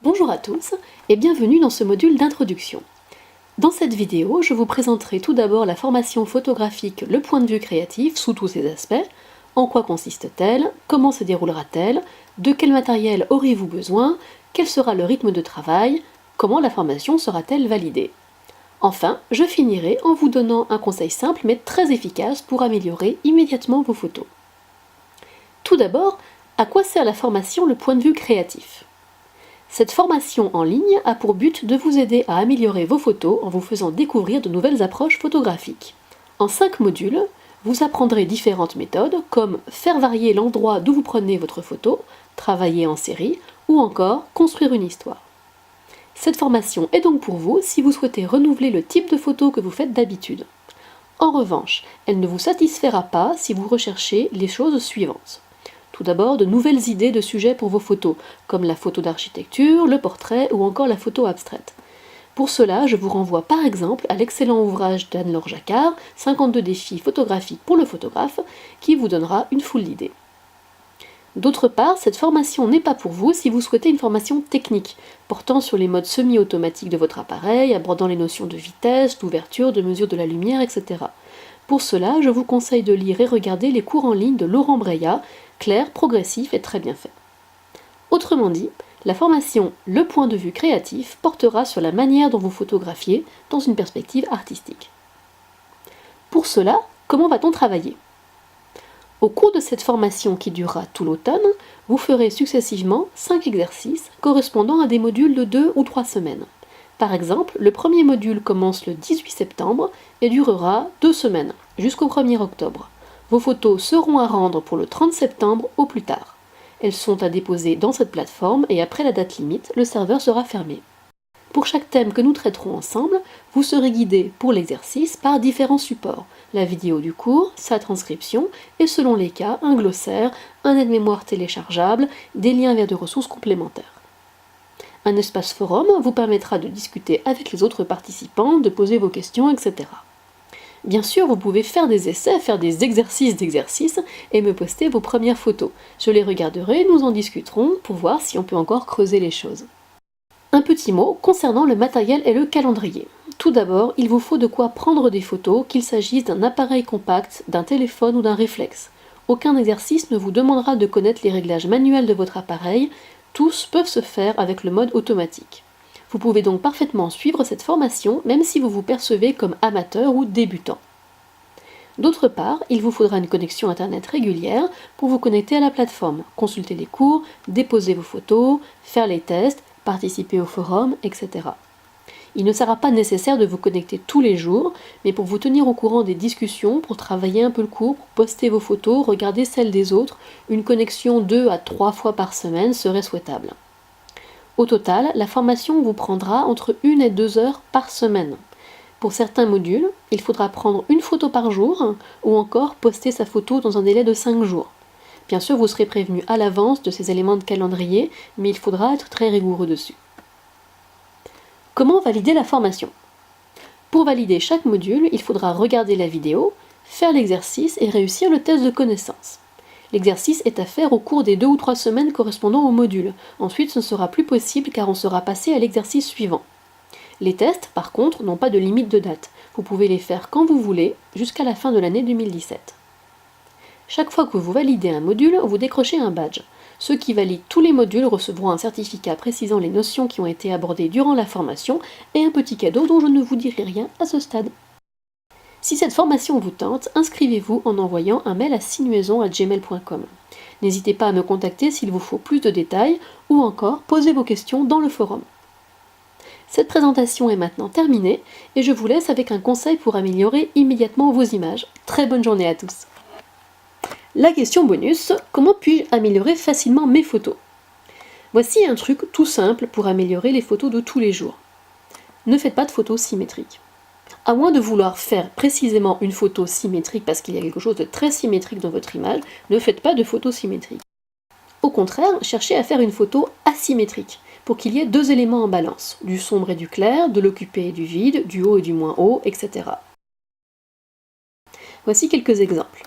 Bonjour à tous et bienvenue dans ce module d'introduction. Dans cette vidéo, je vous présenterai tout d'abord la formation photographique Le point de vue créatif sous tous ses aspects, en quoi consiste-t-elle, comment se déroulera-t-elle, de quel matériel aurez-vous besoin, quel sera le rythme de travail, comment la formation sera-t-elle validée. Enfin, je finirai en vous donnant un conseil simple mais très efficace pour améliorer immédiatement vos photos. Tout d'abord, à quoi sert la formation Le point de vue créatif ? Cette formation en ligne a pour but de vous aider à améliorer vos photos en vous faisant découvrir de nouvelles approches photographiques. En 5 modules, vous apprendrez différentes méthodes comme faire varier l'endroit d'où vous prenez votre photo, travailler en série ou encore construire une histoire. Cette formation est donc pour vous si vous souhaitez renouveler le type de photos que vous faites d'habitude. En revanche, elle ne vous satisfera pas si vous recherchez les choses suivantes. Tout d'abord, de nouvelles idées de sujets pour vos photos, comme la photo d'architecture, le portrait ou encore la photo abstraite. Pour cela, je vous renvoie par exemple à l'excellent ouvrage d'Anne-Laure Jacquard, 52 défis photographiques pour le photographe, qui vous donnera une foule d'idées. D'autre part, cette formation n'est pas pour vous si vous souhaitez une formation technique, portant sur les modes semi-automatiques de votre appareil, abordant les notions de vitesse, d'ouverture, de mesure de la lumière, etc. Pour cela, je vous conseille de lire et regarder les cours en ligne de Laurent Breillat, clair, progressif et très bien fait. Autrement dit, la formation Le point de vue créatif portera sur la manière dont vous photographiez dans une perspective artistique. Pour cela, comment va-t-on travailler ? Au cours de cette formation qui durera tout l'automne, vous ferez successivement 5 exercices correspondant à des modules de 2 ou 3 semaines. Par exemple, le premier module commence le 18 septembre et durera 2 semaines, jusqu'au 1er octobre. Vos photos seront à rendre pour le 30 septembre au plus tard. Elles sont à déposer dans cette plateforme et après la date limite, le serveur sera fermé. Pour chaque thème que nous traiterons ensemble, vous serez guidé pour l'exercice par différents supports, la vidéo du cours, sa transcription et selon les cas, un glossaire, un aide-mémoire téléchargeable, des liens vers des ressources complémentaires. Un espace forum vous permettra de discuter avec les autres participants, de poser vos questions, etc. Bien sûr, vous pouvez faire des essais, faire des exercices d'exercices et me poster vos premières photos. Je les regarderai, nous en discuterons pour voir si on peut encore creuser les choses. Un petit mot concernant le matériel et le calendrier. Tout d'abord, il vous faut de quoi prendre des photos, qu'il s'agisse d'un appareil compact, d'un téléphone ou d'un réflexe. Aucun exercice ne vous demandera de connaître les réglages manuels de votre appareil, tous peuvent se faire avec le mode automatique. Vous pouvez donc parfaitement suivre cette formation même si vous vous percevez comme amateur ou débutant. D'autre part, il vous faudra une connexion internet régulière pour vous connecter à la plateforme, consulter les cours, déposer vos photos, faire les tests, participer au forum, etc. Il ne sera pas nécessaire de vous connecter tous les jours, mais pour vous tenir au courant des discussions, pour travailler un peu le cours, pour poster vos photos, regarder celles des autres, une connexion 2 à 3 fois par semaine serait souhaitable. Au total, la formation vous prendra entre 1 et 2 heures par semaine. Pour certains modules, il faudra prendre une photo par jour ou encore poster sa photo dans un délai de 5 jours. Bien sûr, vous serez prévenu à l'avance de ces éléments de calendrier, mais il faudra être très rigoureux dessus. Comment valider la formation ? Pour valider chaque module, il faudra regarder la vidéo, faire l'exercice et réussir le test de connaissance. L'exercice est à faire au cours des 2 ou 3 semaines correspondant au module. Ensuite, ce ne sera plus possible car on sera passé à l'exercice suivant. Les tests, par contre, n'ont pas de limite de date. Vous pouvez les faire quand vous voulez, jusqu'à la fin de l'année 2017. Chaque fois que vous validez un module, vous décrochez un badge. Ceux qui valident tous les modules recevront un certificat précisant les notions qui ont été abordées durant la formation et un petit cadeau dont je ne vous dirai rien à ce stade. Si cette formation vous tente, inscrivez-vous en envoyant un mail à sinuaison@gmail.com. N'hésitez pas à me contacter s'il vous faut plus de détails ou encore posez vos questions dans le forum. Cette présentation est maintenant terminée et je vous laisse avec un conseil pour améliorer immédiatement vos images. Très bonne journée à tous. La question bonus, comment puis-je améliorer facilement mes photos ? Voici un truc tout simple pour améliorer les photos de tous les jours. Ne faites pas de photos symétriques. À moins de vouloir faire précisément une photo symétrique parce qu'il y a quelque chose de très symétrique dans votre image, ne faites pas de photos symétriques. Au contraire, cherchez à faire une photo asymétrique, pour qu'il y ait 2 éléments en balance, du sombre et du clair, de l'occupé et du vide, du haut et du moins haut, etc. Voici quelques exemples.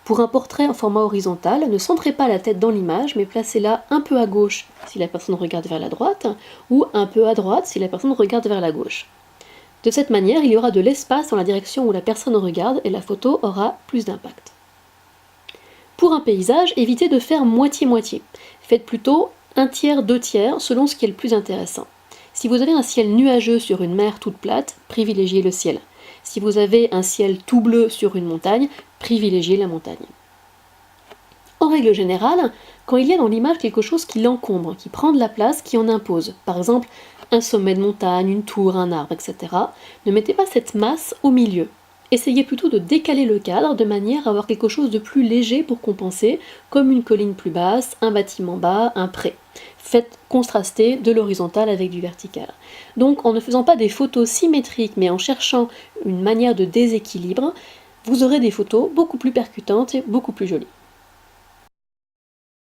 Pour un portrait en format horizontal, ne centrez pas la tête dans l'image, mais placez-la un peu à gauche si la personne regarde vers la droite, ou un peu à droite si la personne regarde vers la gauche. De cette manière, il y aura de l'espace dans la direction où la personne regarde et la photo aura plus d'impact. Pour un paysage, évitez de faire moitié-moitié. Faites plutôt un tiers, deux tiers, selon ce qui est le plus intéressant. Si vous avez un ciel nuageux sur une mer toute plate, privilégiez le ciel. Si vous avez un ciel tout bleu sur une montagne, privilégiez la montagne. En règle générale, quand il y a dans l'image quelque chose qui l'encombre, qui prend de la place, qui en impose, par exemple un sommet de montagne, une tour, un arbre, etc., ne mettez pas cette masse au milieu. Essayez plutôt de décaler le cadre de manière à avoir quelque chose de plus léger pour compenser, comme une colline plus basse, un bâtiment bas, un pré. Faites contraster de l'horizontal avec du vertical. Donc en ne faisant pas des photos symétriques mais en cherchant une manière de déséquilibre, vous aurez des photos beaucoup plus percutantes et beaucoup plus jolies.